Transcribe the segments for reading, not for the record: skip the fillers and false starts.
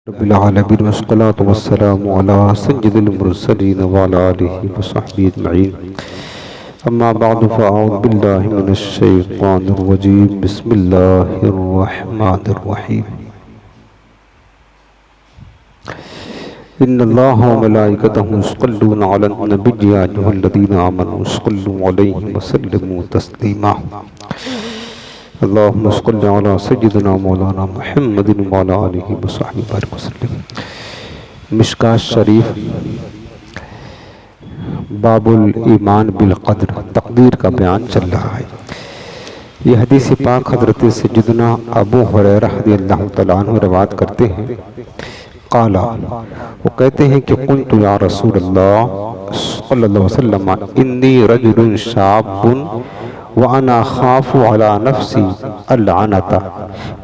رب العالمين والصلاة والسلام على سيد المرسلين وعلى آله وصحبه أجمعين. أما بعد فأعوذ بالله من الشيطان الرجيم. بسم الله الرحمن الرحيم. إن الله وملائكته يصلون على النبي يا أيها الذين آمنوا صلوا عليه وسلموا تسليما. اللهم صل على سيدنا مولانا محمد وعلى آله وصحبه وسلم. مشکاۃ شریف باب الایمان بالقدر، تقدیر کا بیان چل رہا ہے. یہ حدیث پاک حضرت سیدنا ابو ہریرہ رضی اللہ تعالیٰ عنہ روایت کرتے ہیں. قال، وہ کہتے ہیں کہ قلت یا رسول اللہ صلی اللہ علیہ وسلم انی رجل شاب وَأَنَا خَافُ عَلَى نَفْسِي الْعَنَةَ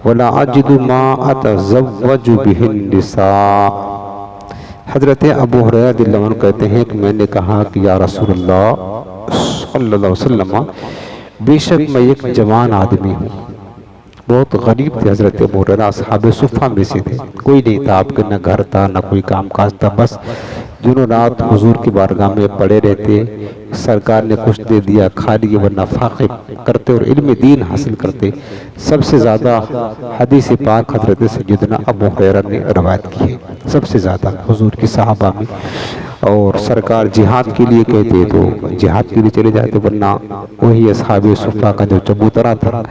وَلَا أَجِدُ مَا أَتَزَوَّجُ بِهِ النِّسَاءَ. حضرت ابو ہریرہ رضی اللہ عنہ کہتے ہیں کہ میں نے کہا کہ یا رسول اللہ صلی اللہ علیہ وسلم، بے شک میں ایک جوان آدمی ہوں. بہت غریب تھے حضرت ابو ہریرہ، اصحاب صفہ میں سے تھے. کوئی نہیں تھا آپ کے، نہ گھر تھا نہ کوئی کام کاج تھا، بس دنوں رات حضور کی بارگاہ میں پڑے رہتے. سرکار نے کچھ دے دیا کھا لیے، ورنہ فاقے کرتے اور علم دین حاصل کرتے. سب سے زیادہ حدیث پاک حضرت سیدنا ابو ہریرہ نے روایت کی ہے، سب سے زیادہ حضور کی صحابہ میں. اور سرکار جہاد کے لیے کہتے تو جہاد کے لیے چلے جاتے، ورنہ وہی اصحاب صفہ کا جو چبوترا تھا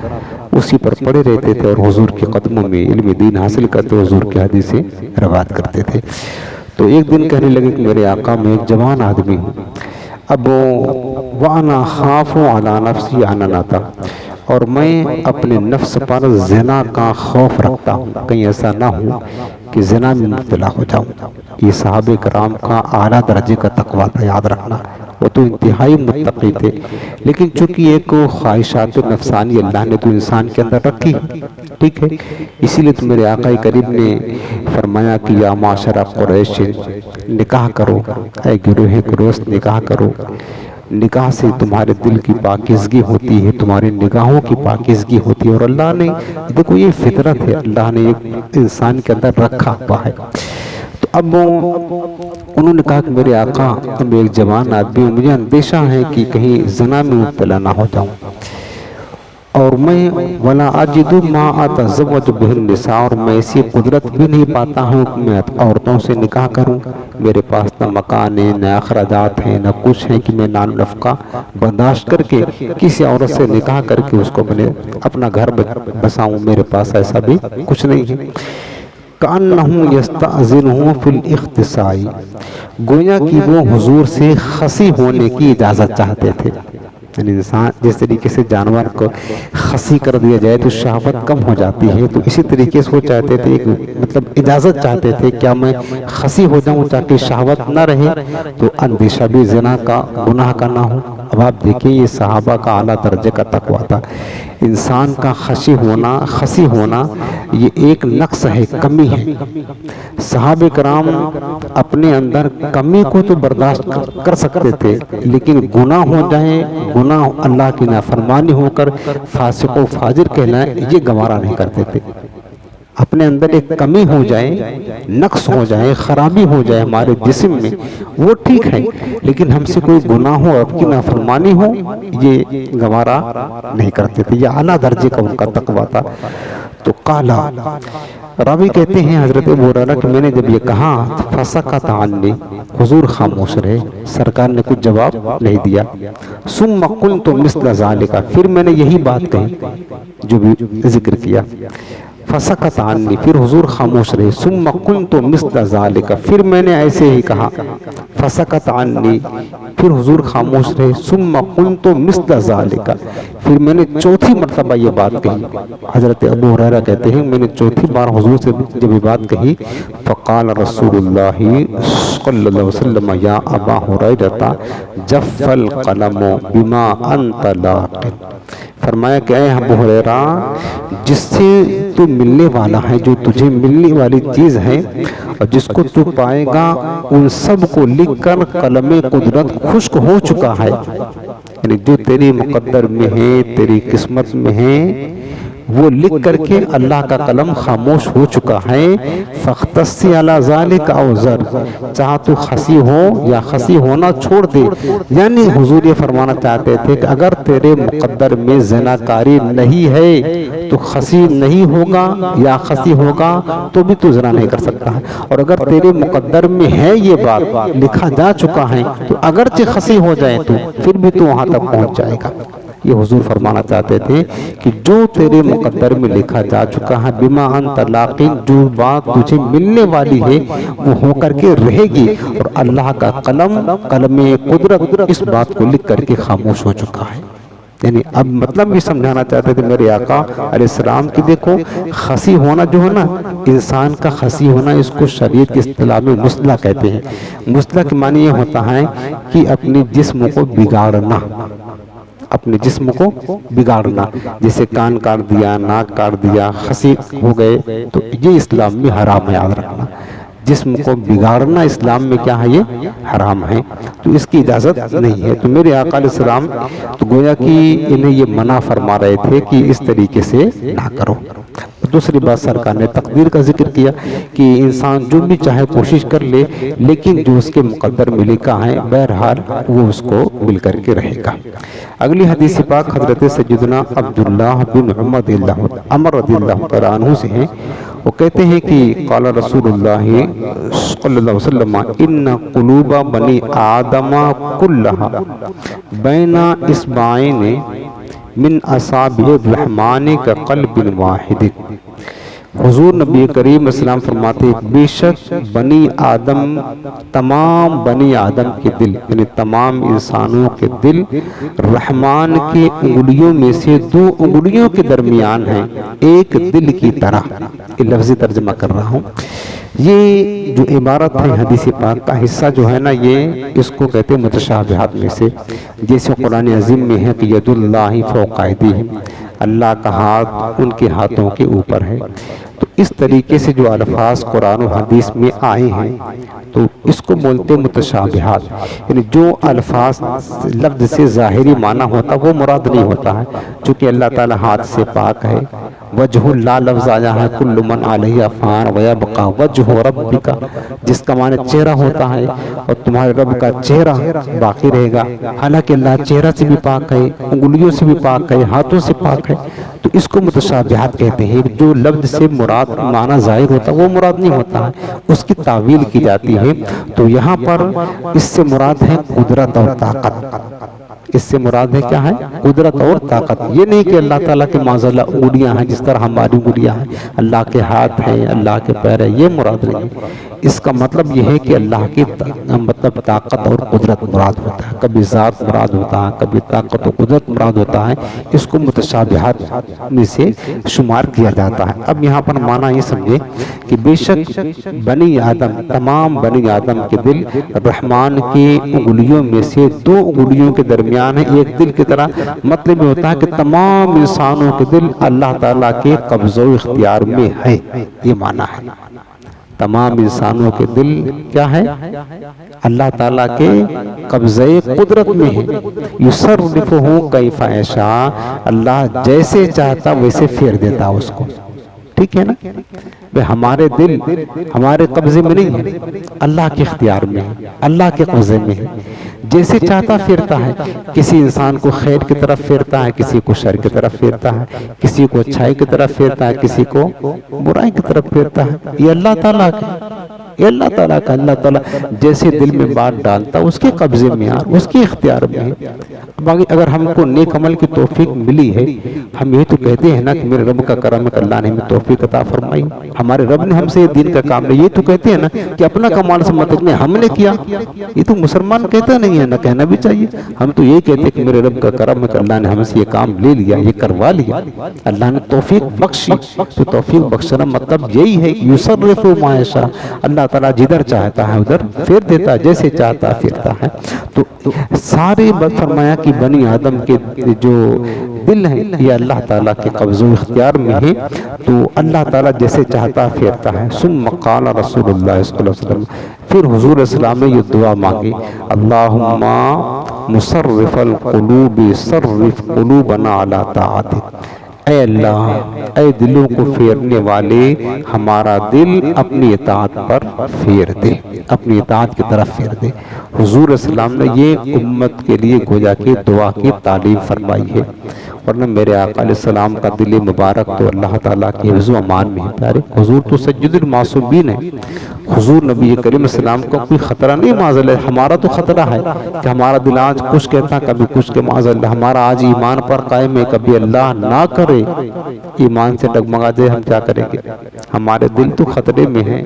اسی پر پڑے رہتے تھے اور حضور کے قدموں میں علم دین حاصل کرتے، حضور کی حدیثیں روایت کرتے تھے. تو ایک دن کہنے لگے کہ میرے آقا میں ایک جوان آدمی ہوں. اب وَأَنَا خَافُ عَلَى نَفْسِي الْعَنَةَ، اور میں اپنے نفس پر زنا کا خوف رکھتا ہوں، کہیں ایسا نہ ہو کہ زنا میں مبتلا ہو جاؤں. یہ صحابہ کرام کا اعلیٰ درجے کا تقویٰ تھا، یاد رکھنا. وہ تو انتہائی متقی تھے، لیکن چونکہ ایک خواہشات نفسانی اللہ نے تو انسان کے اندر رکھی، ٹھیک ہے. اسی لیے تو میرے آقا کریم نے فرمایا کہ یا معاشرہ قریش، نکاح کرو، اے گروہ قریش نکاح کرو. نکاح سے تمہارے دل کی پاکیزگی ہوتی ہے، تمہاری نگاہوں کی پاکیزگی ہوتی ہے. اور اللہ نے دیکھو، یہ فطرت ہے، اللہ نے ایک انسان کے اندر رکھا ہوا ہے. تو اب انہوں نے کہا کہ میرے آقا میں ایک جوان آدمی ہوں، مجھے اندیشہ ہے کہ کہیں زنا میں مبتلا نہ ہو جاؤں، اور میں وَلَا أَجِدُ مَا أَتَزَوَّجُ بِهِ النِّسَاءَ، اور میں ایسی قدرت بھی نہیں پاتا ہوں کہ میں عورتوں سے نکاح کروں. میرے پاس نہ مکان ہے، نہ اخراجات ہیں، نہ کچھ ہے کہ میں نان نفقہ برداشت کر کے کسی عورت سے نکاح کر کے اس کو میں اپنا گھر بساؤں. میرے پاس ایسا بھی کچھ نہیں ہے. کأنہ یستأذنہ فی الاختصاء، گویا کہ وہ حضور سے خصی ہونے کی اجازت چاہتے تھے. یعنی انسان جس طریقے سے جانور کو خصی کر دیا جائے تو شہوت کم ہو جاتی ہے، تو اسی طریقے سے وہ چاہتے تھے، مطلب اجازت چاہتے تھے کیا میں خصی ہو جاؤں تاکہ شہوت نہ رہے، تو اندیشہ بھی زنا کا گناہ کا نہ ہو. اب آپ دیکھیں یہ صحابہ کا اعلیٰ درجے کا تقویٰ تھا. انسان کا خصی ہونا یہ ایک نقص ہے، کمی ہے. صحابہ کرام اپنے اندر کمی کو تو برداشت کر سکتے تھے، لیکن گناہ ہو جائے، گناہ اللہ کی نافرمانی ہو کر فاسق و فاجر کہلائے، یہ گوارا نہیں کرتے تھے. اپنے اندر ایک کمی ہو جائے، نقص ہو جائے، خرابی ہو جائے ہمارے جسم میں، وہ ٹھیک ہے، لیکن ہم سے کوئی گناہ ہو، آپ کی نافرمانی ہو، یہ گوارا نہیں کرتے تھے. یہ اعلیٰ درجے کا ان کا تقویٰ تھا. تو قالا، راوی کہتے ہیں حضرت ابو ہریرہ کہ میں نے جب یہ کہا فسکت عنی، حضور خاموش رہے، سرکار نے کچھ جواب نہیں دیا. ثم قلت مثل ذالک، پھر میں نے یہی بات کہی جو بھی ذکر کیا. فسکت عنی، پھر حضور خاموش رہے. ثم قلت مثل ذالک، پھر میں نے ایسے ہی کہا. فسکت عنی، پھر حضور خاموش رہے. ثم قلت مثل ذالک، پھر میں نے چوتھی مرتبہ یہ بات کہی. حضرت ابو ہریرہ کہتے ہیں میں نے چوتھی بار حضور سے جب یہ بات کہی، فقال رسول اللہ صلی اللہ علیہ وسلم یا ابا ہریرہ جف القلم بما انت لاقٍ، فرمایا کہ اے ابو ہریرہ جس سے تو ملنے والا ہے، جو تجھے ملنے والی چیز ہے اور جس کو تو پائے گا، ان سب کو لکھ کر قلم قدرت خشک ہو چکا ہے. یعنی جو تیری مقدر میں ہے، تیری قسمت میں ہے، وہ لکھ کر کے اللہ کا قلم خاموش ہو چکا ہے۔ فاختص علی ذالک او ذر، چاہ تو خسی ہو یا خسی ہونا چھوڑ دے۔ یعنی حضور یہ فرمانا چاہتے تھے کہ اگر تیرے مقدر میں زناکاری نہیں ہے تو خسی نہیں ہوگا، یا خسی ہوگا تو بھی تو زنا نہیں کر سکتا ہے، اور اگر تیرے مقدر میں ہے یہ بات لکھا جا چکا ہے تو اگرچہ خسی ہو جائے تو پھر بھی تو وہاں تک پہنچ جائے گا۔ یہ حضور فرمانا چاہتے تھے کہ جو تیرے مقدر میں لکھا جا چکا ہے، بما انت لاقین، جو بات تجھے ملنے والی ہے وہ ہو کر کے رہے گی، اور اللہ کا قلم قدرت اس بات کو لکھ کر کے خاموش ہو چکا ہے۔ یعنی اب مطلب بھی سمجھانا چاہتے تھے میرے آقا علیہ السلام کی دیکھو خسی ہونا جو ہے نا، انسان کا خسی ہونا، اس کو شریعت کی اصطلاح میں مسلح کہتے ہیں۔ مسلح کے معنی یہ ہوتا ہے کہ اپنے جسم کو بگاڑنا، اپنے جسم کو بگاڑنا، جیسے کان کاٹ دیا، ناک کاٹ دیا، خسی ہو گئے، تو یہ اسلام میں حرام ہے، یاد رکھنا۔ جسم کو بگاڑنا اسلام میں کیا ہے؟ یہ حرام ہے، تو اس کی اجازت نہیں ہے۔ تو میرے آقا علیہ السلام تو گویا کہ انہیں یہ منع فرما رہے تھے کہ اس طریقے سے نہ کرو۔ دوسری بات سرکار نے تقدیر کا ذکر کیا کہ انسان جو بھی چاہے کوشش کر لے، لیکن جو اس کے مقدر میں لکھا ہے بہرحال وہ اس کو مل کر کے رہے گا۔ اگلی حدیث پاک حضرت سیدنا عبداللہ بن عمر رضی اللہ تعالیٰ عنہ سے ہیں۔ وہ کہتے ہیں کہ قال رسول اللہ صلی اللہ علیہ وسلم ان قلوب بنی آدم کلہا بین اصبعین من اصابع الرحمن کا قلب واحد۔ حضور نبی کریم اسلام فرماتے بے شک بنی آدم، تمام بنی آدم کے دل، یعنی تمام انسانوں کے دل رحمان کے انگلیوں میں سے دو انگلیوں کے درمیان ہیں، ایک دل کی طرح۔ یہ لفظی ترجمہ کر رہا ہوں۔ یہ جو عبارت ہے حدیث پاک کا حصہ جو ہے نا، یہ اس کو کہتے ہیں متشابہات میں سے، جیسے قرآن عظیم میں ہے کہ ید اللہ فوق ایدیہم، اللہ کا ہاتھ ان کے ہاتھوں کے اوپر ہے۔ تو اس طریقے سے جو الفاظ قرآن و حدیث میں آئے ہیں تو اس کو بولتے ہیں متشابہات، یعنی جو الفاظ لفظ سے ظاہری معنی ہوتا وہ مراد نہیں ہوتا ہے، چونکہ اللہ تعالی ہاتھ سے پاک ہے۔ وجہ اللہ لفظ آیا ہے کل من علیہ فان ویبقى وجہ ربک، جس کا معنی چہرہ ہوتا ہے، اور تمہارے رب کا چہرہ باقی رہے گا۔ حالانکہ اللہ چہرہ سے بھی پاک ہے، انگلیوں سے بھی پاک ہے، ہاتھوں سے پاک ہے، تو اس کو متشابہات کہتے ہیں۔ جو لفظ سے مراد معنی ظاہر ہوتا وہ مراد نہیں ہوتا ہے، اس کی تعویل کی جاتی ہے۔ تو یہاں پر اس سے مراد ہے قدرت اور طاقت، اس سے مراد ہے کیا ہے؟ قدرت اور طاقت۔ یہ نہیں کہ اللہ تعالیٰ کے معاذ اللہ انگلیاں ہیں جس طرح ہماری انگلیاں ہیں، اللہ کے ہاتھ ہیں، اللہ کے پیر ہیں، یہ مراد نہیں۔ اس کا مطلب یہ ہے کہ اللہ کی مطلب طاقت اور قدرت مراد ہوتا ہے، کبھی ذات مراد ہوتا ہے، کبھی طاقت و قدرت مراد ہوتا ہے، اس کو متشابہات میں سے شمار کیا جاتا ہے۔ اب یہاں پر معنی یہ سمجھے کہ بے شک بنی آدم، تمام بنی آدم کے دل رحمان کی انگلیوں میں سے دو انگلیوں کے درمیان ہے، ایک دل کی طرح۔ مطلب یہ ہوتا ہے کہ تمام انسانوں کے دل اللہ تعالیٰ کے قبضہ و اختیار میں ہے، یہ معنی ہے۔ تمام انسانوں کے دل کیا ہے؟ اللہ تعالیٰ کے قبضہ قدرت میں ہے۔ یصرفہ کیف یشاء، اللہ جیسے چاہتا ویسے پھیر دیتا اس کو، ٹھیک ہے نا؟ ہمارے دل ہمارے قبضے میں نہیں ہے، اللہ کے اختیار میں ہے، اللہ کے قبضے میں ہے، جیسے چاہتا پھیرتا ہے۔ کسی انسان کو خیر کی طرف پھیرتا ہے، کسی کو شر کی طرف پھیرتا ہے، کسی کو اچھائی کی طرف پھیرتا ہے، کسی کو برائی کی طرف پھیرتا ہے۔ یہ اللہ تعالیٰ کا، یہ اللہ تعالیٰ کا، اللہ تعالیٰ جیسے دل میں بات ڈالتا اس کے قبضے میں ہے، اس کے اختیار میں ہے۔ باقی اگر ہم کو نیک عمل کی توفیق ملی ہے، ہم یہ تو کہتے ہیں نا کہ میرے رب کا کرم ہے کہ اللہ نے ہمیں توفیق عطا فرمائی، ہمارے رب نے ہم سے یہ دین کا کام لیا۔ یہ تو کہتے ہیں نا کہ اپنا کمال سے مطلب نہیں، ہم نے کیا، یہ تو مسلمان کہتا نہیں ہے، نہ کہنا بھی چاہیے۔ ہم تو یہ کہتے ہیں کہ میرے رب کا کرم ہے کہ اللہ نے ہم سے یہ کام لے لیا، یہ کروا لیا، اللہ نے توفیق بخشی۔ تو توفیق بخشنا مطلب یہی ہے کہ یصرف ما یشاء، اللہ تعالیٰ جدھر چاہتا ہے ادھر پھیر دیتا، جیسے چاہتا پھرتا ہے۔ تو سارے فرمایا کہ بنی آدم کے جو دل ہیں یہ اللہ تعالیٰ کے قبض و اختیار میں ہے، تو اللہ تعالیٰ جیسے چاہتا پھیرتا ہے۔ ثم قال رسول اللہ صلی اللہ علیہ وسلم، پھر حضور اسلام نے یہ دعا مانگی، اللہم مصرف القلوب صرف قلوبنا علی طاعتک، اے اللہ، اے دلوں کو پھیرنے والے، ہمارا دل اپنی اطاعت پر پھیر دے، اپنی اطاعت کی طرف پھیر دے۔ حضور السلام نے یہ امت کے لیے گویا کہ دعا کی تعلیم فرمائی ہے، ورنہ میرے آقا علیہ السلام کا دل مبارک تو اللہ تعالیٰ کے حفظ و امان میں ہے پیارے۔ حضور تو سید المعصومین ہے، حضور نبی کریم السلام کو کوئی خطرہ نہیں معاذاللہ۔ ہمارا تو خطرہ ہے کہ ہمارا دل آج کچھ کہتا، کبھی کچھ کے معاذاللہ۔ ہمارا آج ایمان پر قائم ہے، کبھی اللہ نہ کرے ایمان سے ڈگمگا جائے، ہم کیا کریں گے؟ ہمارے دل تو خطرے میں ہیں۔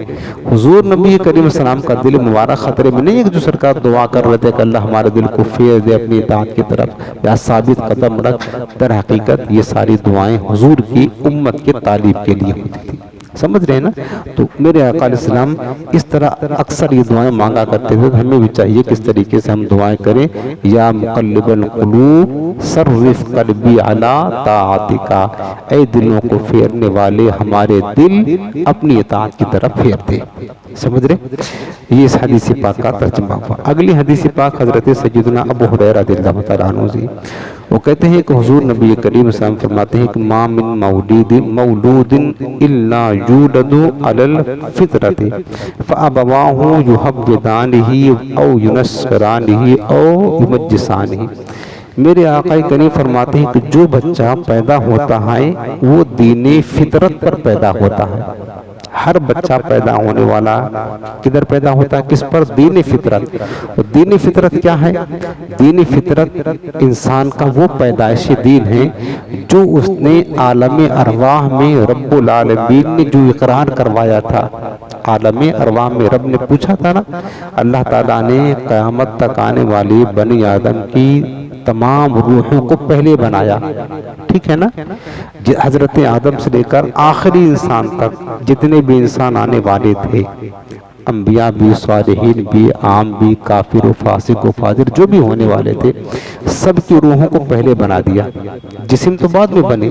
حضور نبی کریم السلام کا دل مبارک خطرے میں نہیں ہے کہ جو سرکار دعا کر رہے تھے کہ اللہ ہمارے دل کو پھیر دے اپنی اطاعت کی طرف، یا ثابت قدم رکھ۔ در حقیقت یہ ساری دعائیں حضور کی امت کے تعلیم کے لیے ہوتی تھی، سمجھ رہے ہیں نا؟ تو میرے آقا علیہ السلام اس طرح اکثر یہ دعائیں مانگا کرتے ہوئے، ہمیں بھی چاہیے کس طریقے سے ہم دعائیں کریں۔ یا مقلب القلوب صرف قلبی علی طاعتک، اے دلوں کو پھیرنے والے ہمارے دل اپنی اطاعت کی طرف پھیر دے۔ سمجھ رہے؟ یہ اس حدیث پاک کا ترجمہ ہوا۔ اگلی حدیث پاک حضرت سیدنا ابو ہریرہ رضی اللہ تعالیٰ عنہ سے، وہ کہتے ہیں کہ حضور نبی کریم صلی اللہ علیہ وسلم فرماتے ہیں کہ ما من مولود الا یولد علی الفطرۃ فابواہ یحودانہ او ینصرانہ او یمجسانہ۔ میرے آقا کریم فرماتے ہیں کہ جو بچہ پیدا ہوتا ہے وہ دین فطرت پر پیدا ہوتا ہے۔ ہر بچہ پیدا ہونے والا کدھر پیدا ہوتا ہے؟ کس پر؟ دین فطرت۔ دین فطرت کیا ہے؟ دین فطرت انسان کا وہ پیدائشی دین ہے جو اس نے عالم ارواح میں رب العالمین نے جو اقرار کروایا تھا۔ عالم ارواح میں رب نے پوچھا تھا نا، اللہ تعالیٰ نے قیامت تک آنے والی بنی آدم کی تمام روحوں کو پہلے بنایا، ٹھیک ہے نا؟ حضرت آدم سے لے کر آخری انسان تک جتنے بھی انسان آنے والے تھے، انبیاء بھی، صالحین بھی، عام بھی، کافر و فاسق و فاجر جو بھی ہونے والے تھے، سب کی روحوں کو پہلے بنا دیا۔ جسم تو بعد میں بنے،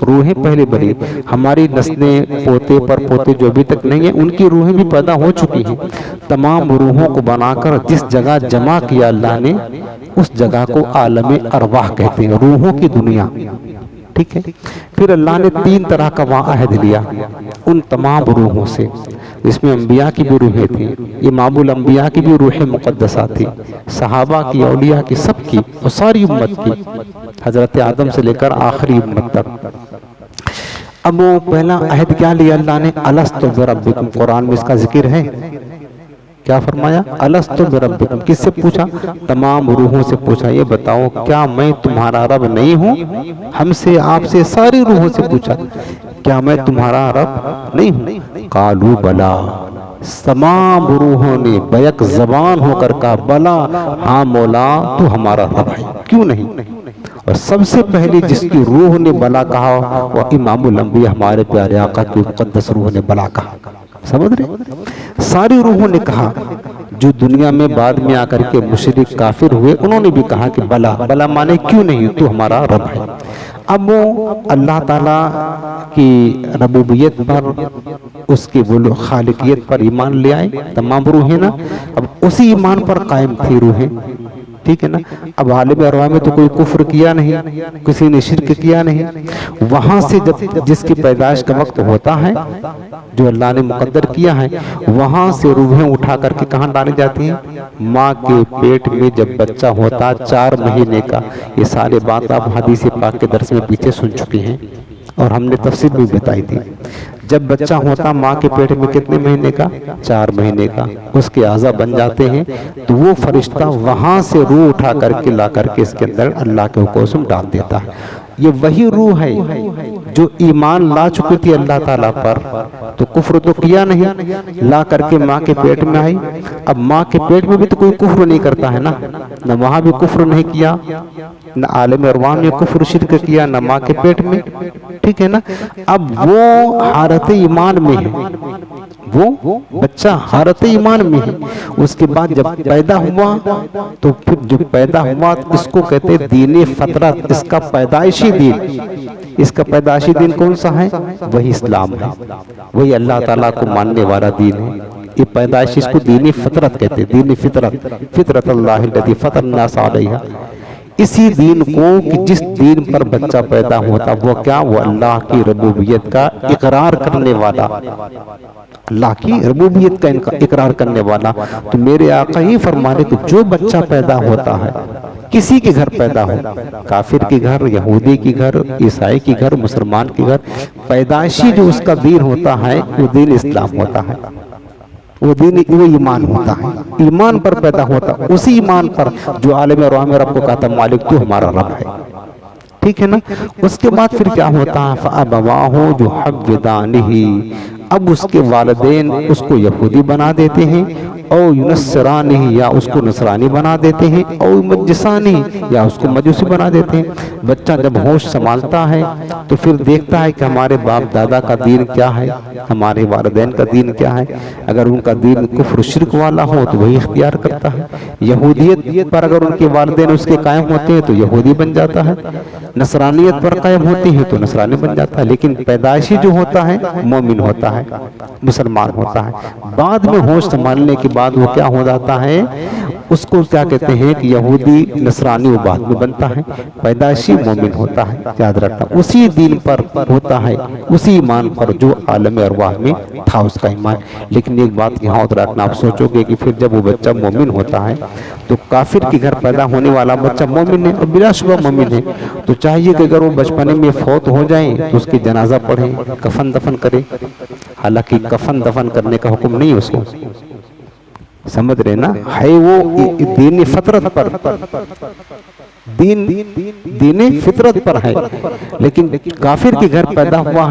روحیں پہلے بنی۔ ہماری نسلیں، پوتے پر پوتے جو ابھی تک نہیں ہیں، ان کی روحیں بھی پیدا ہو چکی ہیں۔ تمام روحوں کو بنا کر جس جگہ جمع کیا اللہ نے، اس جگہ کو عالم ارواح کہتے ہیں، روحوں کی دنیا، ٹھیک ہے؟ پھر اللہ نے 3 طرح کا وہاں عہد لیا ان تمام روحوں سے، اس میں انبیاء کی بھی روحیں تھیں، امام الانبیاء کی بھی روح مقدسہ تھی، صحابہ کی، اولیاء کی، سب کی، اور ساری امت کی، حضرت آدم سے لے کر آخری امت تک۔ اب وہ پہلا عہد کیا لیا اللہ نے؟ الست بربکم، قرآن میں اس کا ذکر ہے، کیا فرمایا؟ الست بربکم۔ کس سے پوچھا؟ تمام روحوں سے پوچھا، یہ بتاؤ کیا میں تمہارا رب نہیں ہوں؟ ہم سے، آپ سے، ساری روحوں سے پوچھا، کیا میں تمہارا رب نہیں ہوں؟ قالوا بلا، تمام روحوں نے بیک زبان ہو کر کہا بلا، ہاں مولا تو ہمارا رب ہے، کیوں نہیں؟ اور سب سے پہلے جس کی روح نے بلا کہا وہ امام الانبیاء ہمارے پیارے آقا کی مقدس روح نے بلا کہا، سمجھ رہے؟ ساری روحوں نے کہا، جو دنیا میں بعد میں آ کر کے مشرک کافر ہوئے انہوں نے بھی کہا کہ بلا، بلا مانے کیوں نہیں، تو ہمارا رب ہے۔ اب وہ اللہ تعالیٰ کی ربوبیت پر، اس کی خالقیت پر ایمان لے آئے تمام روحیں نا، اب اسی ایمان پر قائم تھی روحیں، ٹھیک ہے نا؟ اب عالم ارواح میں تو کوئی کفر کیا نہیں، کسی نے شرک کیا نہیں۔ وہاں سے جب جس کی پیدائش کا وقت ہوتا ہے جو اللہ نے مقدر کیا ہے، وہاں سے روحیں اٹھا کر کے کہاں ڈالی جاتی ہیں؟ ماں کے پیٹ میں جب بچہ ہوتا 4 مہینے کا، یہ سارے بات آپ حدیث پاک کے درس میں پیچھے سن چکے ہیں اور ہم نے تفصیل بھی بتائی تھی۔ جب بچہ ہوتا ماں کے پیٹ میں کتنے مہینے کا؟ 4 مہینے کا، اس کے اعضاء بن جاتے ہیں تو وہ فرشتہ وہاں سے روح اٹھا کر کے لا کر کے اس کے اندر اللہ کے حکم سے ڈال دیتا ہے۔ یہ وہی روح ہے جو ایمان لا چکی تھی اللہ تعالیٰ پر، تو کفر تو کیا نہیں، لا کر کے ماں کے پیٹ میں آئی۔ اب ماں کے پیٹ میں بھی تو کوئی کفر نہیں کرتا ہے نا، نہ وہاں بھی کفر نہیں کیا، نہ عالم ارواح میں کفر شرک کیا، نہ ماں کے پیٹ میں، ٹھیک ہے نا؟ اب وہ حالت ایمان میں ہے، وہ بچہ حالت ایمان میں ہے۔ اس کے بعد جب پیدا ہوا تو پھر جو پیدا ہوا اس کو کہتے ہیں دین فطرت، اس کا پیدائشی دین، اس کا پیدائشی دین کون سا ہے؟ وہی اسلام ہے، وہی اللہ تعالیٰ کو ماننے والا دین ہے۔ یہ پیدائشی اس کو دین فطرت کہتے ہیں، دین فطرت، فطرت اللہ الذی فطر الناس علیہا۔ اسی دین کو کہ جس دین پر بچہ پیدا ہوتا وہ کیا، وہ اللہ کی ربوبیت کا اقرار کرنے والا، اللہ کی ربوبیت کا اقرار کرنے والا۔ تو میرے آقا یہ فرمانے کہ جو بچہ پیدا ہوتا ہے کسی کے گھر پیدا ہو، کافر کے گھر، یہودی کے گھر، عیسائی کے گھر، مسلمان کے گھر، پیدائشی جو اس کا دین ہوتا ہے وہ دین اسلام ہوتا ہے، وہ ایمان ہوتا ہے، ایمان پر پیدا ہوتا، اسی ایمان پر جو عالم ارواح میں رب کو کہتا مالک تو ہمارا رب ہے، ٹھیک ہے نا۔ اس کے بعد پھر کیا ہوتا ہے، فَأَبَوَاهُ يُحَوِّدَانِهِ، اب اس کے والدین اس کو یہودی بنا دیتے ہیں، او ینصرانہ، یا اس کو نصرانی بنا دیتے ہیں، او مجسانہ، یا اس کو مجوسی بنا دیتے ہیں۔ بچہ جب ہوش سنبھالتا ہے تو پھر دیکھتا ہے کہ ہمارے باپ دادا کا دین کیا ہے، ہمارے والدین کا دین کیا ہے۔ اگر ان کا دین کفر شرک والا ہو تو وہی اختیار کرتا ہے، یہودیت پر اگر ان کے والدین اس کے قائم ہوتے ہیں تو یہودی بن جاتا ہے، نصرانیت پر قائم ہوتی ہے تو نصرانی بن جاتا ہے، لیکن پیدائشی جو ہوتا ہے مومن ہوتا ہے، مسلمان ہوتا ہے۔ بعد میں ہوش سنبھالنے کے بعد وہ کیا ہو جاتا ہے، اس کو کیا کہتے ہیں کہ یہودی نصرانی وہ بعد میں بنتا ہے، پیدائشی مومن ہوتا ہے، یاد رکھنا اسی دین پر ہوتا ہے، اسی ایمان پر جو عالم ارواح میں تھا اس کا ایمان۔ لیکن ایک بات یہاں یاد رکھنا، آپ سوچو گے کہ پھر جب وہ بچہ مومن ہوتا ہے تو کافر کے گھر پیدا ہونے والا بچہ مومن ہے اور بلا شبہ مومن ہے، تو چاہیے کہ اگر وہ بچپنے میں فوت ہو جائیں تو اس کی جنازہ پڑھیں، کفن دفن کریں، حالانکہ کفن دفن کرنے کا حکم نہیں ہے اس کو، سمجھ رہے نا، ہے وہ دین فطرت پر، دین فطرت پر ہے، لیکن کافر کے گھر پیدا ہوا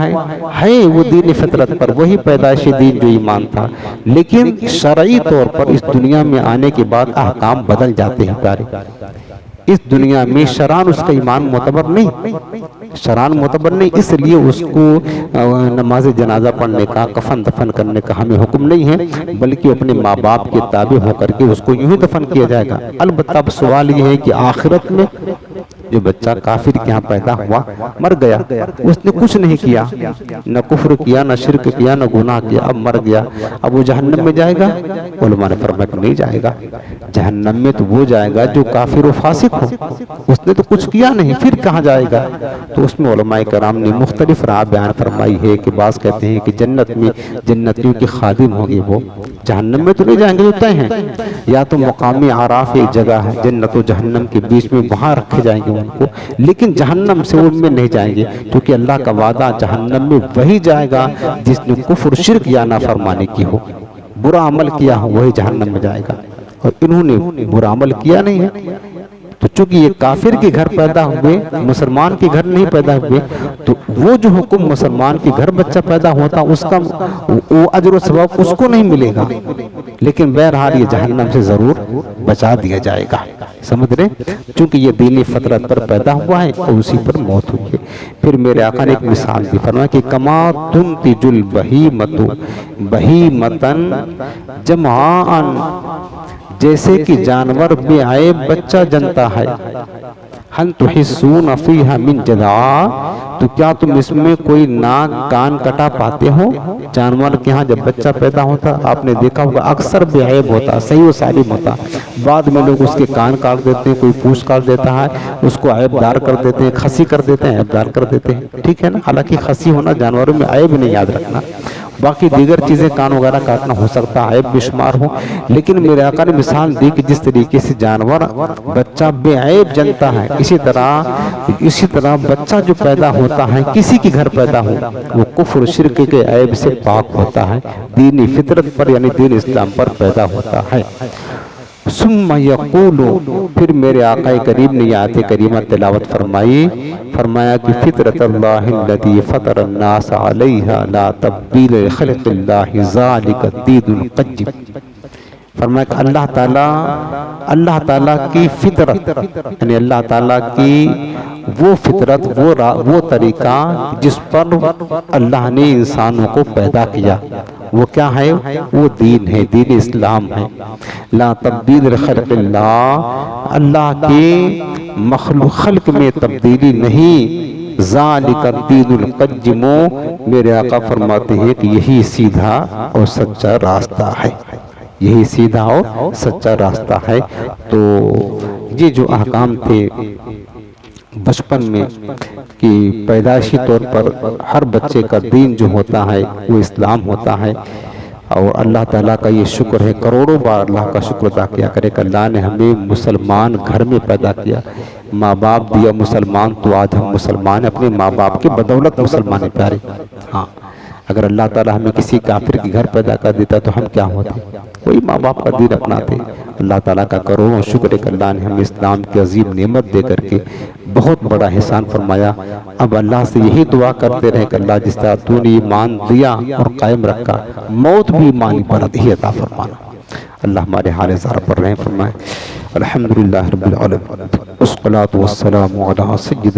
ہے وہ دین فطرت پر، وہی پیدائشی دین جو ایمان تھا، لیکن شرعی طور پر اس دنیا میں آنے کے بعد احکام بدل جاتے ہیں پیارے۔ اس دنیا میں شرعاً اس کا ایمان معتبر نہیں، شرعاً معتبر نہیں، اس لیے اس کو نماز جنازہ پڑھنے کا، کفن دفن کرنے کا ہمیں حکم نہیں ہے، بلکہ اپنے ماں باپ کے تابع ہو کر کے اس کو یوں ہی دفن کیا جائے گا۔ البتہ اب سوال یہ ہے کہ آخرت میں جو بچہ کافر کے ہاں پیدا ہوا، مر گیا، اس نے کچھ نہیں کیا، نہ کفر کیا، نہ شرک کیا، نہ گناہ کیا، اب مر گیا، اب وہ جہنم میں جائے گا؟ علماء نے فرمایا کہ نہیں جائے گا، جہنم میں تو وہ جائے گا جو کافر و فاسق ہو، اس نے تو کچھ کیا نہیں، پھر کہاں جائے گا؟ تو اس میں علماء کرام نے مختلف رائے بیان فرمائی ہے کہ بعض کہتے ہیں کہ جنت میں جنتیوں کے خادم ہوں گے، وہ جہنم میں تو نہیں جائیں گے، جو طے ہیں، یا تو مقامی عراف ایک جگہ ہے جنت و جہنم کے بیچ میں، وہاں رکھے جائیں گے ان کو، لیکن جہنم سے ان میں نہیں جائیں گے، کیونکہ اللہ کا وعدہ جہنم میں وہی جائے گا جس نے کفر شرک یا نافرمانی کی ہو، برا عمل کیا ہو، وہی جہنم میں جائے گا، اور انہوں نے برا عمل کیا نہیں ہے۔ تو چونکہ یہ کافر کے گھر پیدا ہوئے، مسلمان کے گھر نہیں پیدا ہوئے، تو وہ جو حکم مسلمان کے گھر بچہ پیدا ہوتا اس کا وہ اجر و ثواب اس کو نہیں ملے گا، لیکن بہرحال یہ جہنم سے ضرور بچا دیا جائے گا، سمجھ رہے؟ چونکہ یہ دینی فطرت پر پیدا ہوا ہے اور اسی پر موت ہوئی ہے۔ پھر میرے آقا نے ایک مثال دی، فرمایا کہ کما تنتج البہیمۃ بہیمۃً جمعاءً، جیسے کہ جانور بے عیب بچہ جنتا ہے، ہل تحسون فیہا من جدعاء، تو کیا تم اس میں کوئی ناک کان کٹا پاتے ہو؟ جانور کے ہاں جب بچہ پیدا ہوتا آپ نے دیکھا ہوگا اکثر بے عیب ہوتا، صحیح و سالم ہوتا، بعد میں لوگ اس کے کان کاٹ دیتے ہیں، کوئی پوچھ کاٹ دیتا ہے، اس کو عیب دار کر دیتے ہیں، خسی کر دیتے ہیں، عیب دار کر دیتے ہیں، ٹھیک ہے نا؟ حالانکہ خسی ہونا جانوروں میں عیب نہیں، یاد رکھنا، باقی دیگر چیزیں کان وغیرہ کاٹنا ہو سکتا ہے عیب بھی شمار ہو، لیکن میرے آقا نے مثال دی کہ جس طریقے سے جانور بچہ بے عیب جنتا ہے، اسی طرح بچہ جو پیدا ہوتا ہے کسی کے گھر پیدا ہو وہ کفر شرک کے عیب سے پاک ہوتا ہے، دینی فطرت پر یعنی دین اسلام پر پیدا ہوتا ہے۔ ثم یقول، پھر میرے آقا کریم نے یہ آیت کریمہ تلاوت فرمائی، فرمایا کہ فطرت اللہ الذی فطر الناس علیہا لا تبدیل لخلق اللہ ذالک الدین القیم، فرمایا کہ اللہ تعالیٰ کی فطرت، یعنی اللہ تعالیٰ کی وہ فطرت، وہ طریقہ جس پر اللہ نے انسانوں کو پیدا کیا، وہ کیا ہے؟ وہ دین ہے، دین اسلام ہے، لا تبدیل لخلق اللہ، اللہ کے خلق میں تبدیلی نہیں، ذالک الدین القیم، میرے آقا فرماتے ہیں کہ یہی سیدھا اور سچا راستہ ہے، یہی سیدھا اور سچا راستہ ہے۔ تو یہ جو احکام تھے بچپن میں کہ پیدائشی طور پر ہر بچے کا دین جو ہوتا ہے وہ اسلام ہوتا ہے، اور اللہ تعالیٰ کا یہ شکر ہے، کروڑوں بار اللہ کا شکر ادا کیا کرے کہ اللہ نے ہمیں مسلمان گھر میں پیدا کیا، ماں باپ دیا مسلمان، تو آج ہم مسلمان ہیں، اپنے ماں باپ کی بدولت مسلمان ہیں پیارے۔ ہاں، اگر اللہ تعالیٰ ہمیں کسی کافر کے گھر پیدا کر دیتا تو ہم کیا ہوتے؟ وہی ماں باپ کا دین اپناتے۔ اللہ تعالیٰ کا کروڑوں شکر ہے کہ اللہ نے ہمیں اسلام کی عظیم نعمت دے کر کے بہت بڑا احسان فرمایا۔ اب اللہ سے یہی دعا کرتے رہے کہ اللہ جس طرح تو نے ایمان دیا اور قائم رکھا، موت بھی ایمانی پر ہی عطا فرمانا۔ اللہ ہمارے حال زار پر رحم فرمائے۔ الحمدللہ رب العالمین، والصلاة والسلام علی سید